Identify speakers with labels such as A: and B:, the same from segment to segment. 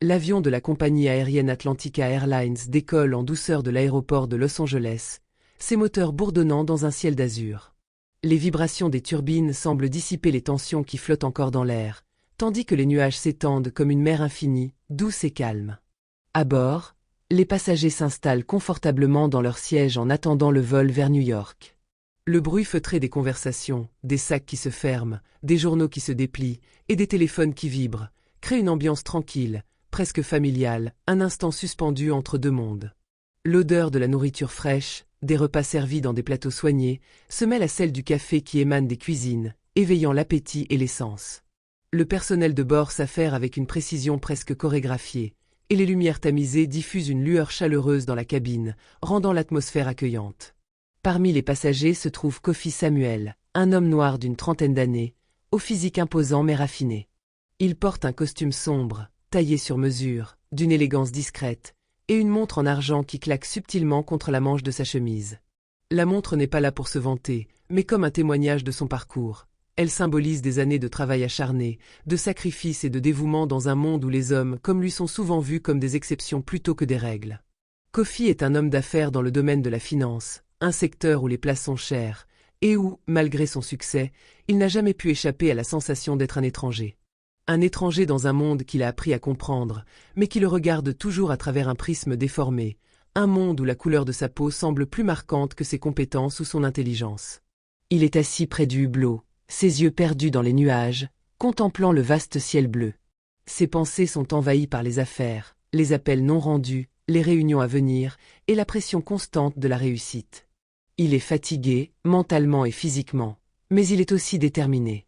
A: L'avion de la compagnie aérienne Atlantica Airlines décolle en douceur de l'aéroport de Los Angeles, ses moteurs bourdonnant dans un ciel d'azur. Les vibrations des turbines semblent dissiper les tensions qui flottent encore dans l'air, tandis que les nuages s'étendent comme une mer infinie, douce et calme. À bord, les passagers s'installent confortablement dans leurs sièges en attendant le vol vers New York. Le bruit feutré des conversations, des sacs qui se ferment, des journaux qui se déplient et des téléphones qui vibrent, crée une ambiance tranquille, presque familiale, un instant suspendu entre deux mondes. L'odeur de la nourriture fraîche, des repas servis dans des plateaux soignés, se mêle à celle du café qui émane des cuisines, éveillant l'appétit et les sens. Le personnel de bord s'affaire avec une précision presque chorégraphiée, et les lumières tamisées diffusent une lueur chaleureuse dans la cabine, rendant l'atmosphère accueillante. Parmi les passagers se trouve Kofi Samuel, un homme noir d'une trentaine d'années, au physique imposant mais raffiné. Il porte un costume sombre, taillé sur mesure, d'une élégance discrète, et une montre en argent qui claque subtilement contre la manche de sa chemise. La montre n'est pas là pour se vanter, mais comme un témoignage de son parcours. Elle symbolise des années de travail acharné, de sacrifice et de dévouement dans un monde où les hommes, comme lui, sont souvent vus comme des exceptions plutôt que des règles. Kofi est un homme d'affaires dans le domaine de la finance, un secteur où les places sont chères, et où, malgré son succès, il n'a jamais pu échapper à la sensation d'être un étranger. Un étranger dans un monde qu'il a appris à comprendre, mais qui le regarde toujours à travers un prisme déformé, un monde où la couleur de sa peau semble plus marquante que ses compétences ou son intelligence. Il est assis près du hublot, ses yeux perdus dans les nuages, contemplant le vaste ciel bleu. Ses pensées sont envahies par les affaires, les appels non rendus, les réunions à venir et la pression constante de la réussite. Il est fatigué, mentalement et physiquement, mais il est aussi déterminé.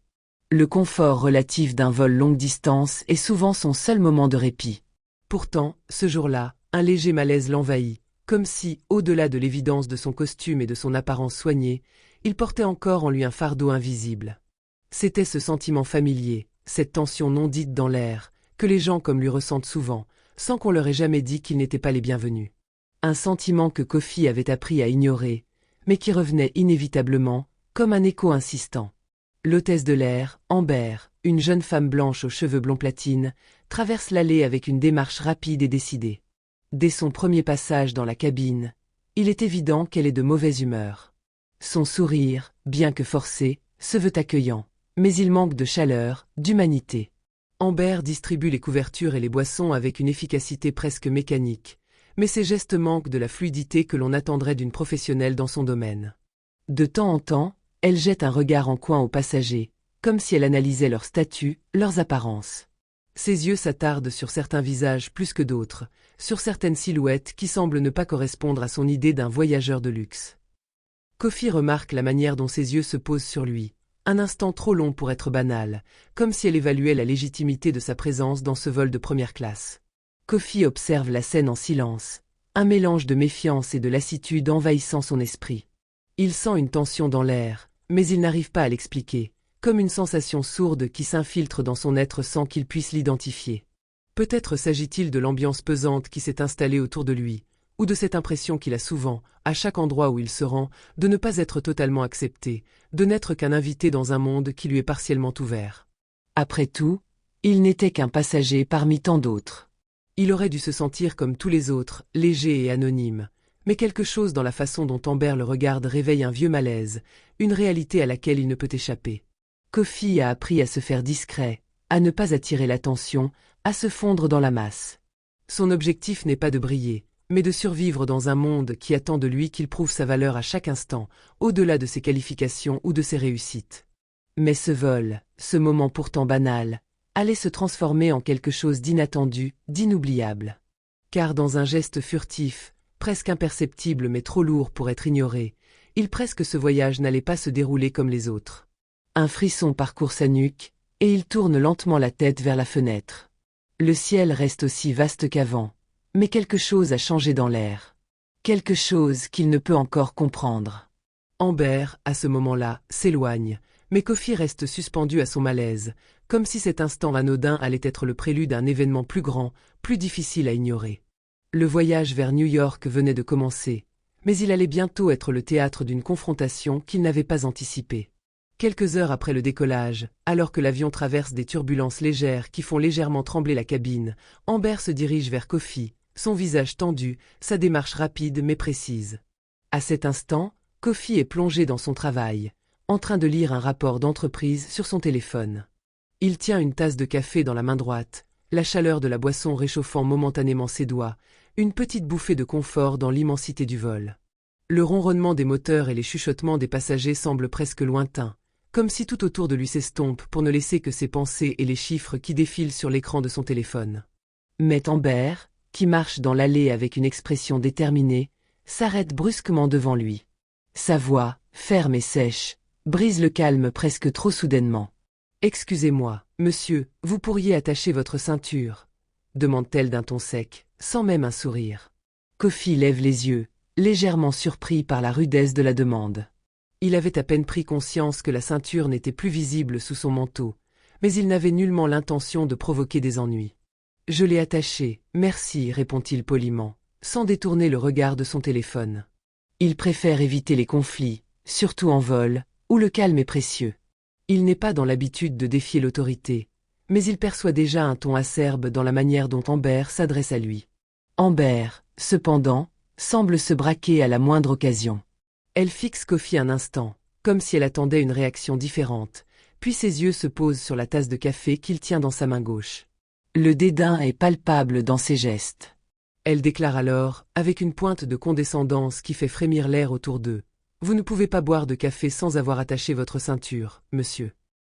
A: Le confort relatif d'un vol longue distance est souvent son seul moment de répit. Pourtant, ce jour-là, un léger malaise l'envahit, comme si, au-delà de l'évidence de son costume et de son apparence soignée, il portait encore en lui un fardeau invisible. C'était ce sentiment familier, cette tension non dite dans l'air, que les gens comme lui ressentent souvent, sans qu'on leur ait jamais dit qu'ils n'étaient pas les bienvenus. Un sentiment que Kofi avait appris à ignorer, mais qui revenait inévitablement, comme un écho insistant. L'hôtesse de l'air, Amber, une jeune femme blanche aux cheveux blond platine, traverse l'allée avec une démarche rapide et décidée. Dès son premier passage dans la cabine, il est évident qu'elle est de mauvaise humeur. Son sourire, bien que forcé, se veut accueillant, mais il manque de chaleur, d'humanité. Amber distribue les couvertures et les boissons avec une efficacité presque mécanique, mais ses gestes manquent de la fluidité que l'on attendrait d'une professionnelle dans son domaine. De temps en temps, elle jette un regard en coin aux passagers, comme si elle analysait leur statut, leurs apparences. Ses yeux s'attardent sur certains visages plus que d'autres, sur certaines silhouettes qui semblent ne pas correspondre à son idée d'un voyageur de luxe. Kofi remarque la manière dont ses yeux se posent sur lui, un instant trop long pour être banal, comme si elle évaluait la légitimité de sa présence dans ce vol de première classe. Kofi observe la scène en silence, un mélange de méfiance et de lassitude envahissant son esprit. Il sent une tension dans l'air, mais il n'arrive pas à l'expliquer, comme une sensation sourde qui s'infiltre dans son être sans qu'il puisse l'identifier. Peut-être s'agit-il de l'ambiance pesante qui s'est installée autour de lui, ou de cette impression qu'il a souvent, à chaque endroit où il se rend, de ne pas être totalement accepté, de n'être qu'un invité dans un monde qui lui est partiellement ouvert. Après tout, il n'était qu'un passager parmi tant d'autres. Il aurait dû se sentir comme tous les autres, léger et anonyme, mais quelque chose dans la façon dont Amber le regarde réveille un vieux malaise, une réalité à laquelle il ne peut échapper. Kofi a appris à se faire discret, à ne pas attirer l'attention, à se fondre dans la masse. Son objectif n'est pas de briller, mais de survivre dans un monde qui attend de lui qu'il prouve sa valeur à chaque instant, au-delà de ses qualifications ou de ses réussites. Mais ce vol, ce moment pourtant banal, allait se transformer en quelque chose d'inattendu, d'inoubliable. Car dans un geste furtif, presque imperceptible mais trop lourd pour être ignoré, il presque ce voyage n'allait pas se dérouler comme les autres. Un frisson parcourt sa nuque, et il tourne lentement la tête vers la fenêtre. Le ciel reste aussi vaste qu'avant, mais quelque chose a changé dans l'air. Quelque chose qu'il ne peut encore comprendre. Amber, à ce moment-là, s'éloigne, mais Kofi reste suspendu à son malaise, comme si cet instant anodin allait être le prélude à un événement plus grand, plus difficile à ignorer. Le voyage vers New York venait de commencer, mais il allait bientôt être le théâtre d'une confrontation qu'il n'avait pas anticipée. Quelques heures après le décollage, alors que l'avion traverse des turbulences légères qui font légèrement trembler la cabine, Amber se dirige vers Kofi, son visage tendu, sa démarche rapide mais précise. À cet instant, Kofi est plongé dans son travail, en train de lire un rapport d'entreprise sur son téléphone. Il tient une tasse de café dans la main droite, la chaleur de la boisson réchauffant momentanément ses doigts, une petite bouffée de confort dans l'immensité du vol. Le ronronnement des moteurs et les chuchotements des passagers semblent presque lointains, comme si tout autour de lui s'estompe pour ne laisser que ses pensées et les chiffres qui défilent sur l'écran de son téléphone. Mais Amber, qui marche dans l'allée avec une expression déterminée, s'arrête brusquement devant lui. Sa voix, ferme et sèche, brise le calme presque trop soudainement. « Excusez-moi, monsieur, vous pourriez attacher votre ceinture ?» demande-t-elle d'un ton sec, sans même un sourire. Kofi lève les yeux, légèrement surpris par la rudesse de la demande. Il avait à peine pris conscience que la ceinture n'était plus visible sous son manteau, mais il n'avait nullement l'intention de provoquer des ennuis. « Je l'ai attachée, merci, répond-il poliment, sans détourner le regard de son téléphone. Il préfère éviter les conflits, surtout en vol, où le calme est précieux. Il n'est pas dans l'habitude de défier l'autorité, mais il perçoit déjà un ton acerbe dans la manière dont Amber s'adresse à lui. Amber, cependant, semble se braquer à la moindre occasion. Elle fixe Kofi un instant, comme si elle attendait une réaction différente, puis ses yeux se posent sur la tasse de café qu'il tient dans sa main gauche. Le dédain est palpable dans ses gestes. Elle déclare alors, avec une pointe de condescendance qui fait frémir l'air autour d'eux. « Vous ne pouvez pas boire de café sans avoir attaché votre ceinture, monsieur.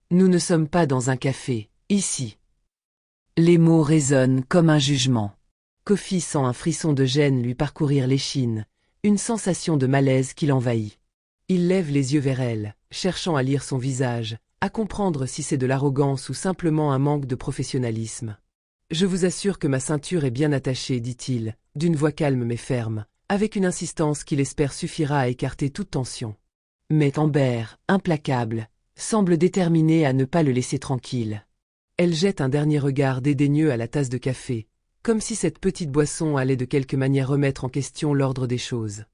A: Nous ne sommes pas dans un café, ici. » Les mots résonnent comme un jugement. Kofi sent un frisson de gêne lui parcourir l'échine, une sensation de malaise qui l'envahit. Il lève les yeux vers elle, cherchant à lire son visage, à comprendre si c'est de l'arrogance ou simplement un manque de professionnalisme. « Je vous assure que ma ceinture est bien attachée, dit-il, d'une voix calme mais ferme, avec une insistance qu'il espère suffira à écarter toute tension. Mais Amber, implacable, semble déterminée à ne pas le laisser tranquille. Elle jette un dernier regard dédaigneux à la tasse de café, comme si cette petite boisson allait de quelque manière remettre en question l'ordre des choses.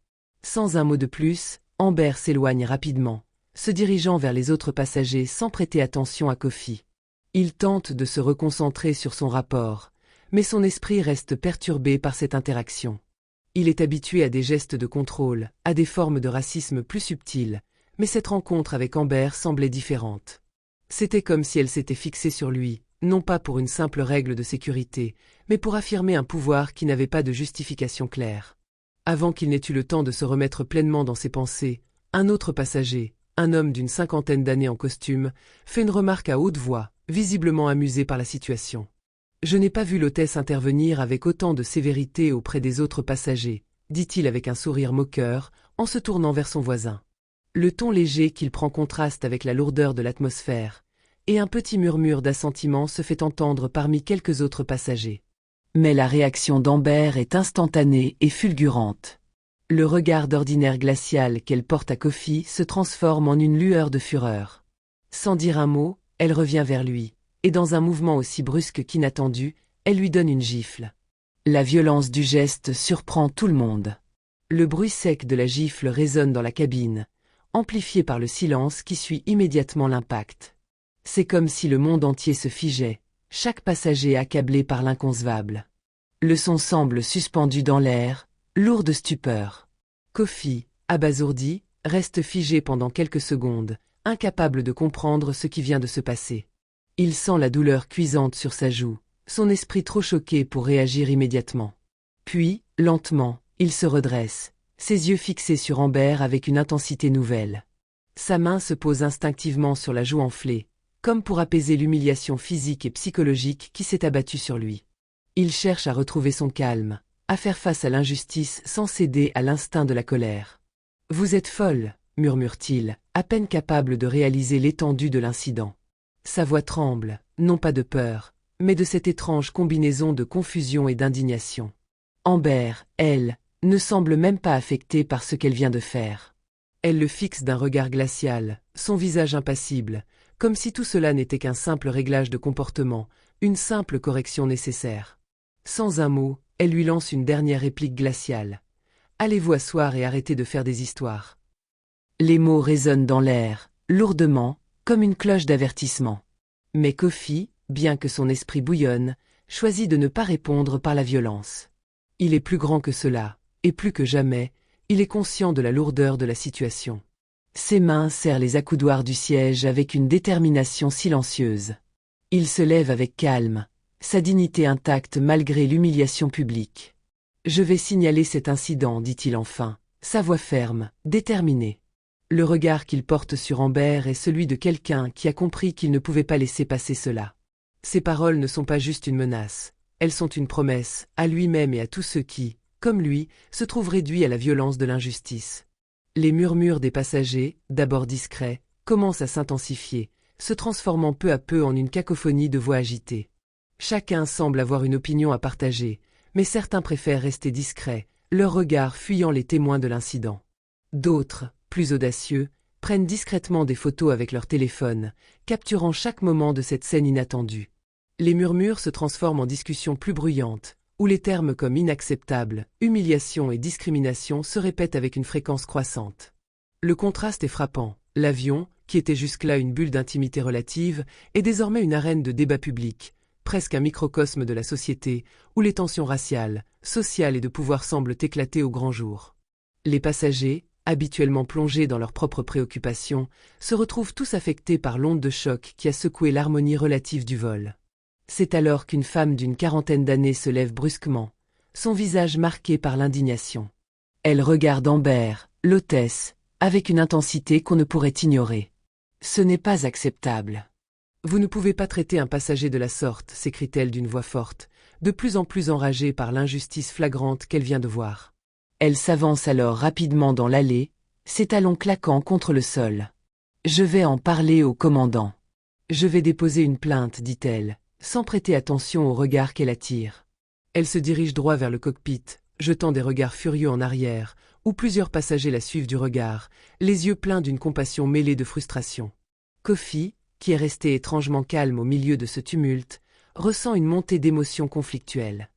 A: Sans un mot de plus, Amber s'éloigne rapidement, se dirigeant vers les autres passagers sans prêter attention à Kofi. Il tente de se reconcentrer sur son rapport, mais son esprit reste perturbé par cette interaction. Il est habitué à des gestes de contrôle, à des formes de racisme plus subtiles, mais cette rencontre avec Amber semblait différente. C'était comme si elle s'était fixée sur lui, non pas pour une simple règle de sécurité, mais pour affirmer un pouvoir qui n'avait pas de justification claire. Avant qu'il n'ait eu le temps de se remettre pleinement dans ses pensées, un autre passager, un homme d'une 50aine d'années en costume, fait une remarque à haute voix, visiblement amusé par la situation. « Je n'ai pas vu l'hôtesse intervenir avec autant de sévérité auprès des autres passagers, » dit-il avec un sourire moqueur, en se tournant vers son voisin. Le ton léger qu'il prend contraste avec la lourdeur de l'atmosphère, et un petit murmure d'assentiment se fait entendre parmi quelques autres passagers. Mais la réaction d'Amber est instantanée et fulgurante. Le regard d'ordinaire glacial qu'elle porte à Kofi se transforme en une lueur de fureur. Sans dire un mot, elle revient vers lui, et dans un mouvement aussi brusque qu'inattendu, elle lui donne une gifle. La violence du geste surprend tout le monde. Le bruit sec de la gifle résonne dans la cabine, amplifié par le silence qui suit immédiatement l'impact. C'est comme si le monde entier se figeait, chaque passager accablé par l'inconcevable. Le son semble suspendu dans l'air, lourd de stupeur. Kofi, abasourdi, reste figé pendant quelques secondes, incapable de comprendre ce qui vient de se passer. Il sent la douleur cuisante sur sa joue, son esprit trop choqué pour réagir immédiatement. Puis, lentement, il se redresse, ses yeux fixés sur Amber avec une intensité nouvelle. Sa main se pose instinctivement sur la joue enflée, comme pour apaiser l'humiliation physique et psychologique qui s'est abattue sur lui. Il cherche à retrouver son calme, à faire face à l'injustice sans céder à l'instinct de la colère. « Vous êtes folle », murmure-t-il, à peine capable de réaliser l'étendue de l'incident. Sa voix tremble, non pas de peur, mais de cette étrange combinaison de confusion et d'indignation. Amber, elle, ne semble même pas affectée par ce qu'elle vient de faire. Elle le fixe d'un regard glacial, son visage impassible, comme si tout cela n'était qu'un simple réglage de comportement, une simple correction nécessaire. Sans un mot, elle lui lance une dernière réplique glaciale. « Allez-vous asseoir et arrêtez de faire des histoires. » Les mots résonnent dans l'air, lourdement, comme une cloche d'avertissement. Mais Kofi, bien que son esprit bouillonne, choisit de ne pas répondre par la violence. Il est plus grand que cela, et plus que jamais, il est conscient de la lourdeur de la situation. Ses mains serrent les accoudoirs du siège avec une détermination silencieuse. Il se lève avec calme, sa dignité intacte malgré l'humiliation publique. « Je vais signaler cet incident, dit-il enfin, sa voix ferme, déterminée. Le regard qu'il porte sur Amber est celui de quelqu'un qui a compris qu'il ne pouvait pas laisser passer cela. Ces paroles ne sont pas juste une menace, elles sont une promesse, à lui-même et à tous ceux qui, comme lui, se trouvent réduits à la violence de l'injustice. Les murmures des passagers, d'abord discrets, commencent à s'intensifier, se transformant peu à peu en une cacophonie de voix agitées. Chacun semble avoir une opinion à partager, mais certains préfèrent rester discrets, leur regard fuyant les témoins de l'incident. D'autres, plus audacieux, prennent discrètement des photos avec leur téléphone, capturant chaque moment de cette scène inattendue. Les murmures se transforment en discussions plus bruyantes, où les termes comme inacceptable, humiliation et discrimination se répètent avec une fréquence croissante. Le contraste est frappant. L'avion, qui était jusque-là une bulle d'intimité relative, est désormais une arène de débat public, presque un microcosme de la société, où les tensions raciales, sociales et de pouvoir semblent éclater au grand jour. Les passagers, habituellement plongés dans leurs propres préoccupations, se retrouvent tous affectés par l'onde de choc qui a secoué l'harmonie relative du vol. C'est alors qu'une femme d'une quarantaine d'années se lève brusquement, son visage marqué par l'indignation. Elle regarde Amber, l'hôtesse, avec une intensité qu'on ne pourrait ignorer. « Ce n'est pas acceptable. Vous ne pouvez pas traiter un passager de la sorte, s'écrie-t-elle d'une voix forte, de plus en plus enragée par l'injustice flagrante qu'elle vient de voir. Elle s'avance alors rapidement dans l'allée, ses talons claquant contre le sol. « Je vais en parler au commandant. Je vais déposer une plainte, dit-elle, sans prêter attention au regard qu'elle attire. Elle se dirige droit vers le cockpit, jetant des regards furieux en arrière, où plusieurs passagers la suivent du regard, les yeux pleins d'une compassion mêlée de frustration. Kofi, qui est resté étrangement calme au milieu de ce tumulte, ressent une montée d'émotions conflictuelles.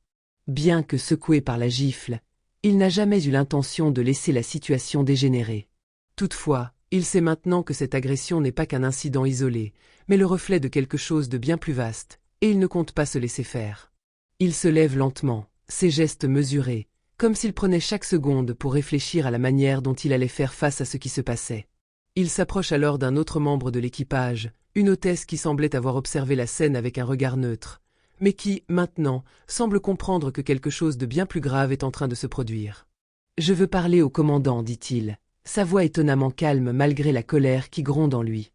A: Bien que secoué par la gifle, il n'a jamais eu l'intention de laisser la situation dégénérer. Toutefois, il sait maintenant que cette agression n'est pas qu'un incident isolé, mais le reflet de quelque chose de bien plus vaste, et il ne compte pas se laisser faire. Il se lève lentement, ses gestes mesurés, comme s'il prenait chaque seconde pour réfléchir à la manière dont il allait faire face à ce qui se passait. Il s'approche alors d'un autre membre de l'équipage, une hôtesse qui semblait avoir observé la scène avec un regard neutre, mais qui, maintenant, semble comprendre que quelque chose de bien plus grave est en train de se produire. « Je veux parler au commandant, dit-il, sa voix étonnamment calme malgré la colère qui gronde en lui.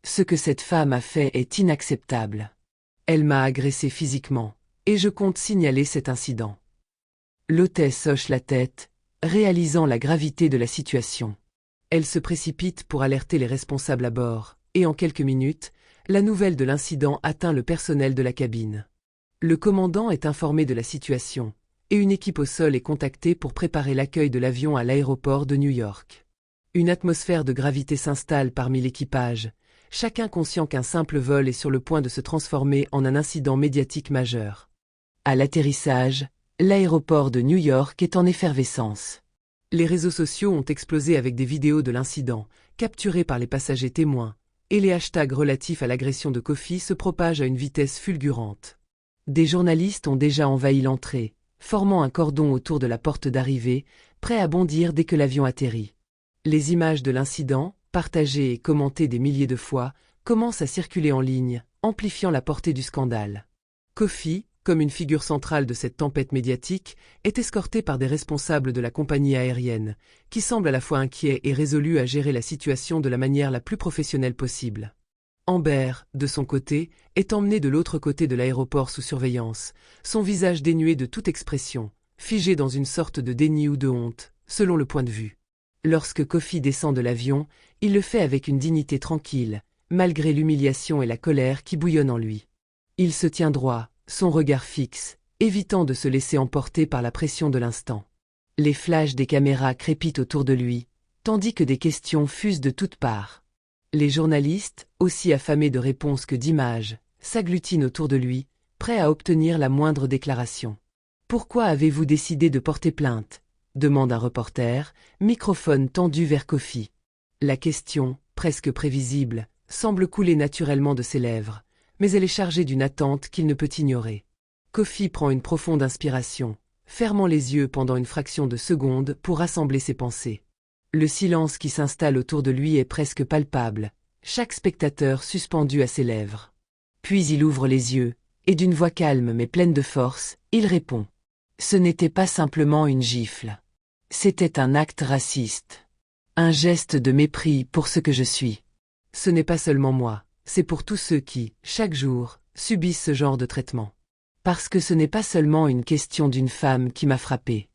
A: Ce que cette femme a fait est inacceptable. Elle m'a agressé physiquement, et je compte signaler cet incident. » L'hôtesse hoche la tête, réalisant la gravité de la situation. Elle se précipite pour alerter les responsables à bord, et en quelques minutes, la nouvelle de l'incident atteint le personnel de la cabine. Le commandant est informé de la situation, et une équipe au sol est contactée pour préparer l'accueil de l'avion à l'aéroport de New York. Une atmosphère de gravité s'installe parmi l'équipage, chacun conscient qu'un simple vol est sur le point de se transformer en un incident médiatique majeur. À l'atterrissage, l'aéroport de New York est en effervescence. Les réseaux sociaux ont explosé avec des vidéos de l'incident, capturées par les passagers témoins, et les hashtags relatifs à l'agression de Kofi se propagent à une vitesse fulgurante. Des journalistes ont déjà envahi l'entrée, formant un cordon autour de la porte d'arrivée, prêts à bondir dès que l'avion atterrit. Les images de l'incident, partagées et commentées des milliers de fois, commencent à circuler en ligne, amplifiant la portée du scandale. Kofi, comme une figure centrale de cette tempête médiatique, est escorté par des responsables de la compagnie aérienne, qui semblent à la fois inquiets et résolus à gérer la situation de la manière la plus professionnelle possible. Amber, de son côté, est emmené de l'autre côté de l'aéroport sous surveillance, son visage dénué de toute expression, figé dans une sorte de déni ou de honte, selon le point de vue. Lorsque Kofi descend de l'avion, il le fait avec une dignité tranquille, malgré l'humiliation et la colère qui bouillonnent en lui. Il se tient droit, son regard fixe, évitant de se laisser emporter par la pression de l'instant. Les flashs des caméras crépitent autour de lui, tandis que des questions fusent de toutes parts. Les journalistes, aussi affamés de réponses que d'images, s'agglutinent autour de lui, prêts à obtenir la moindre déclaration. « Pourquoi avez-vous décidé de porter plainte ?» demande un reporter, microphone tendu vers Kofi. La question, presque prévisible, semble couler naturellement de ses lèvres, mais elle est chargée d'une attente qu'il ne peut ignorer. Kofi prend une profonde inspiration, fermant les yeux pendant une fraction de seconde pour rassembler ses pensées. Le silence qui s'installe autour de lui est presque palpable, chaque spectateur suspendu à ses lèvres. Puis il ouvre les yeux, et d'une voix calme mais pleine de force, il répond. Ce n'était pas simplement une gifle. C'était un acte raciste. Un geste de mépris pour ce que je suis. Ce n'est pas seulement moi, c'est pour tous ceux qui, chaque jour, subissent ce genre de traitement. Parce que ce n'est pas seulement une question d'une femme qui m'a frappé.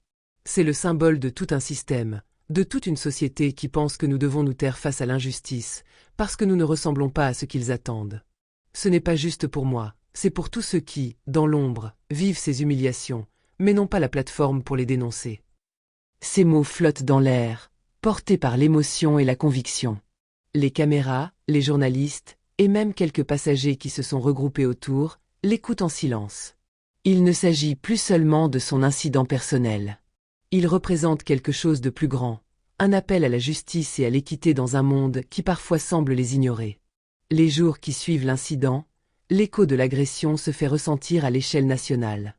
A: C'est le symbole de tout un système, de toute une société qui pense que nous devons nous taire face à l'injustice, parce que nous ne ressemblons pas à ce qu'ils attendent. Ce n'est pas juste pour moi, c'est pour tous ceux qui, dans l'ombre, vivent ces humiliations, mais n'ont pas la plateforme pour les dénoncer. Ces mots flottent dans l'air, portés par l'émotion et la conviction. Les caméras, les journalistes, et même quelques passagers qui se sont regroupés autour, l'écoutent en silence. Il ne s'agit plus seulement de son incident personnel. Il représente quelque chose de plus grand, un appel à la justice et à l'équité dans un monde qui parfois semble les ignorer. Les jours qui suivent l'incident, l'écho de l'agression se fait ressentir à l'échelle nationale.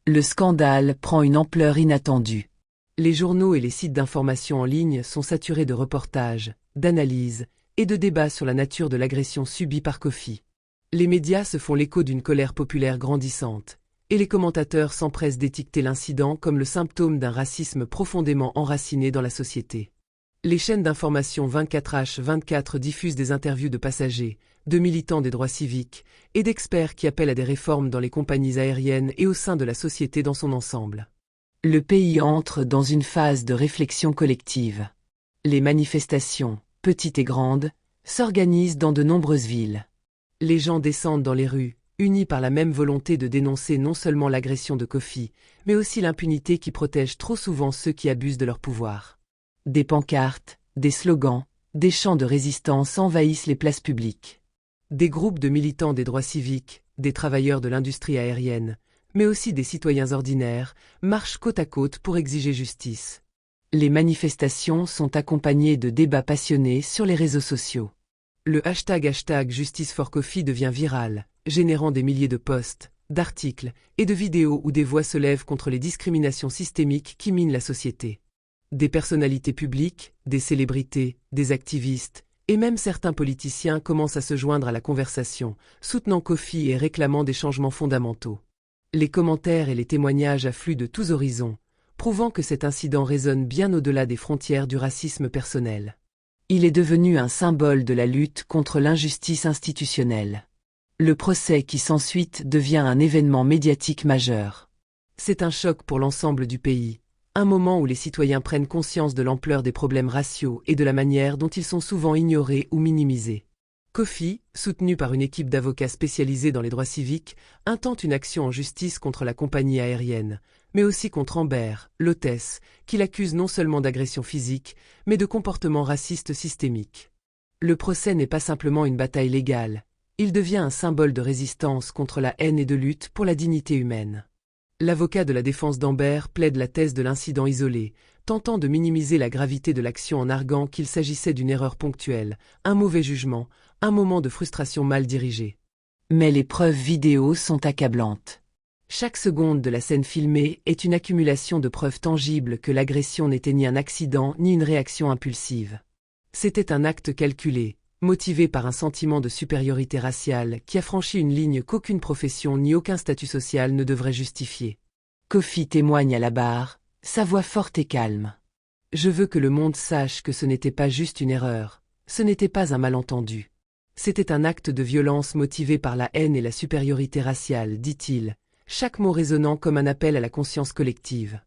A: Le scandale prend une ampleur inattendue. Les journaux et les sites d'information en ligne sont saturés de reportages, d'analyses et de débats sur la nature de l'agression subie par Kofi. Les médias se font l'écho d'une colère populaire grandissante, et les commentateurs s'empressent d'étiqueter l'incident comme le symptôme d'un racisme profondément enraciné dans la société. Les chaînes d'information 24h24 diffusent des interviews de passagers, de militants des droits civiques et d'experts qui appellent à des réformes dans les compagnies aériennes et au sein de la société dans son ensemble. Le pays entre dans une phase de réflexion collective. Les manifestations, petites et grandes, s'organisent dans de nombreuses villes. Les gens descendent dans les rues, unis par la même volonté de dénoncer non seulement l'agression de Kofi, mais aussi l'impunité qui protège trop souvent ceux qui abusent de leur pouvoir. Des pancartes, des slogans, des chants de résistance envahissent les places publiques. Des groupes de militants des droits civiques, des travailleurs de l'industrie aérienne, mais aussi des citoyens ordinaires, marchent côte à côte pour exiger justice. Les manifestations sont accompagnées de débats passionnés sur les réseaux sociaux. Le hashtag Justice for Kofi devient viral, générant des milliers de posts, d'articles et de vidéos où des voix se lèvent contre les discriminations systémiques qui minent la société. Des personnalités publiques, des célébrités, des activistes, et même certains politiciens commencent à se joindre à la conversation, soutenant Kofi et réclamant des changements fondamentaux. Les commentaires et les témoignages affluent de tous horizons, prouvant que cet incident résonne bien au-delà des frontières du racisme personnel. Il est devenu un symbole de la lutte contre l'injustice institutionnelle. Le procès qui s'ensuit devient un événement médiatique majeur. C'est un choc pour l'ensemble du pays, un moment où les citoyens prennent conscience de l'ampleur des problèmes raciaux et de la manière dont ils sont souvent ignorés ou minimisés. Kofi, soutenu par une équipe d'avocats spécialisés dans les droits civiques, intente une action en justice contre la compagnie aérienne, mais aussi contre Amber, l'hôtesse, qui l'accuse non seulement d'agression physique, mais de comportement raciste systémique. Le procès n'est pas simplement une bataille légale, il devient un symbole de résistance contre la haine et de lutte pour la dignité humaine. L'avocat de la défense d'Amber plaide la thèse de l'incident isolé, tentant de minimiser la gravité de l'action en arguant qu'il s'agissait d'une erreur ponctuelle, un mauvais jugement, un moment de frustration mal dirigé. Mais les preuves vidéo sont accablantes. Chaque seconde de la scène filmée est une accumulation de preuves tangibles que l'agression n'était ni un accident ni une réaction impulsive. C'était un acte calculé, motivé par un sentiment de supériorité raciale qui a franchi une ligne qu'aucune profession ni aucun statut social ne devrait justifier. Kofi témoigne à la barre, sa voix forte et calme. « Je veux que le monde sache que ce n'était pas juste une erreur, ce n'était pas un malentendu. C'était un acte de violence motivé par la haine et la supériorité raciale, dit-il, chaque mot résonnant comme un appel à la conscience collective. »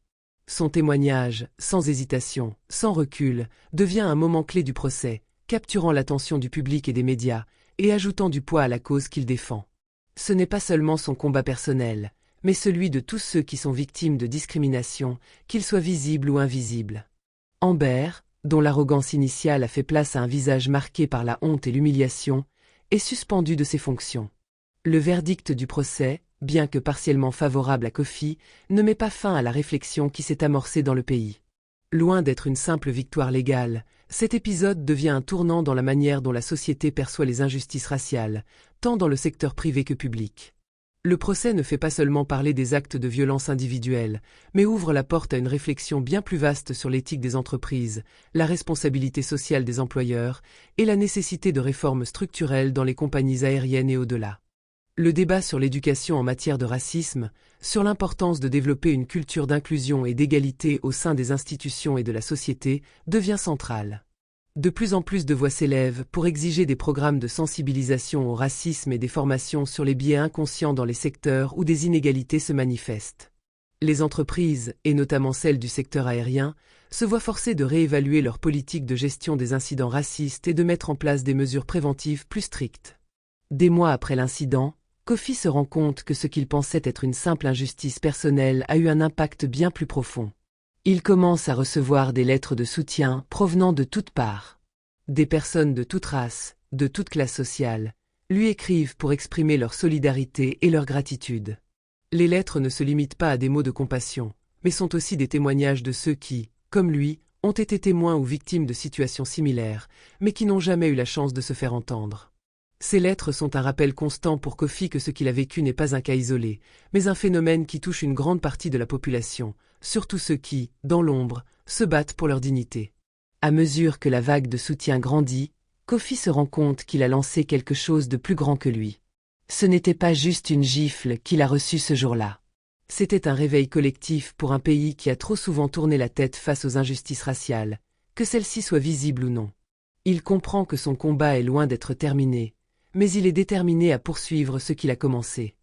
A: Son témoignage, sans hésitation, sans recul, devient un moment clé du procès, capturant l'attention du public et des médias, et ajoutant du poids à la cause qu'il défend. Ce n'est pas seulement son combat personnel, mais celui de tous ceux qui sont victimes de discrimination, qu'ils soient visibles ou invisibles. Amber, dont l'arrogance initiale a fait place à un visage marqué par la honte et l'humiliation, est suspendue de ses fonctions. Le verdict du procès, bien que partiellement favorable à Kofi, ne met pas fin à la réflexion qui s'est amorcée dans le pays. Loin d'être une simple victoire légale, Cet épisode devient un tournant dans la manière dont la société perçoit les injustices raciales, tant dans le secteur privé que public. Le procès ne fait pas seulement parler des actes de violence individuels, mais ouvre la porte à une réflexion bien plus vaste sur l'éthique des entreprises, la responsabilité sociale des employeurs et la nécessité de réformes structurelles dans les compagnies aériennes et au-delà. Le débat sur l'éducation en matière de racisme, sur l'importance de développer une culture d'inclusion et d'égalité au sein des institutions et de la société, devient central. De plus en plus de voix s'élèvent pour exiger des programmes de sensibilisation au racisme et des formations sur les biais inconscients dans les secteurs où des inégalités se manifestent. Les entreprises, et notamment celles du secteur aérien, se voient forcées de réévaluer leur politique de gestion des incidents racistes et de mettre en place des mesures préventives plus strictes. Des mois après l'incident, Kofi se rend compte que ce qu'il pensait être une simple injustice personnelle a eu un impact bien plus profond. Il commence à recevoir des lettres de soutien provenant de toutes parts. Des personnes de toute race, de toute classe sociale, lui écrivent pour exprimer leur solidarité et leur gratitude. Les lettres ne se limitent pas à des mots de compassion, mais sont aussi des témoignages de ceux qui, comme lui, ont été témoins ou victimes de situations similaires, mais qui n'ont jamais eu la chance de se faire entendre. Ces lettres sont un rappel constant pour Kofi que ce qu'il a vécu n'est pas un cas isolé, mais un phénomène qui touche une grande partie de la population, surtout ceux qui, dans l'ombre, se battent pour leur dignité. À mesure que la vague de soutien grandit, Kofi se rend compte qu'il a lancé quelque chose de plus grand que lui. Ce n'était pas juste une gifle qu'il a reçue ce jour-là. C'était un réveil collectif pour un pays qui a trop souvent tourné la tête face aux injustices raciales, que celles-ci soient visibles ou non. Il comprend que son combat est loin d'être terminé, mais il est déterminé à poursuivre ce qu'il a commencé.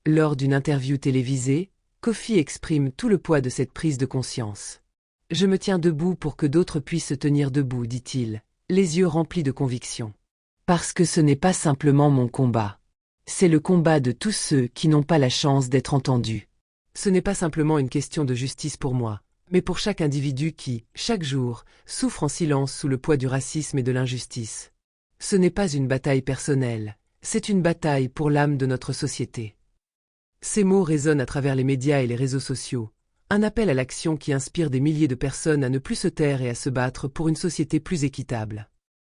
A: Lors d'une interview télévisée, Kofi exprime tout le poids de cette prise de conscience. « Je me tiens debout pour que d'autres puissent se tenir debout, dit-il, les yeux remplis de conviction. Parce que ce n'est pas simplement mon combat. C'est le combat de tous ceux qui n'ont pas la chance d'être entendus. Ce n'est pas simplement une question de justice pour moi, mais pour chaque individu qui, chaque jour, souffre en silence sous le poids du racisme et de l'injustice. Ce n'est pas une bataille personnelle, c'est une bataille pour l'âme de notre société. » Ces mots résonnent à travers les médias et les réseaux sociaux, un appel à l'action qui inspire des milliers de personnes à ne plus se taire et à se battre pour une société plus équitable.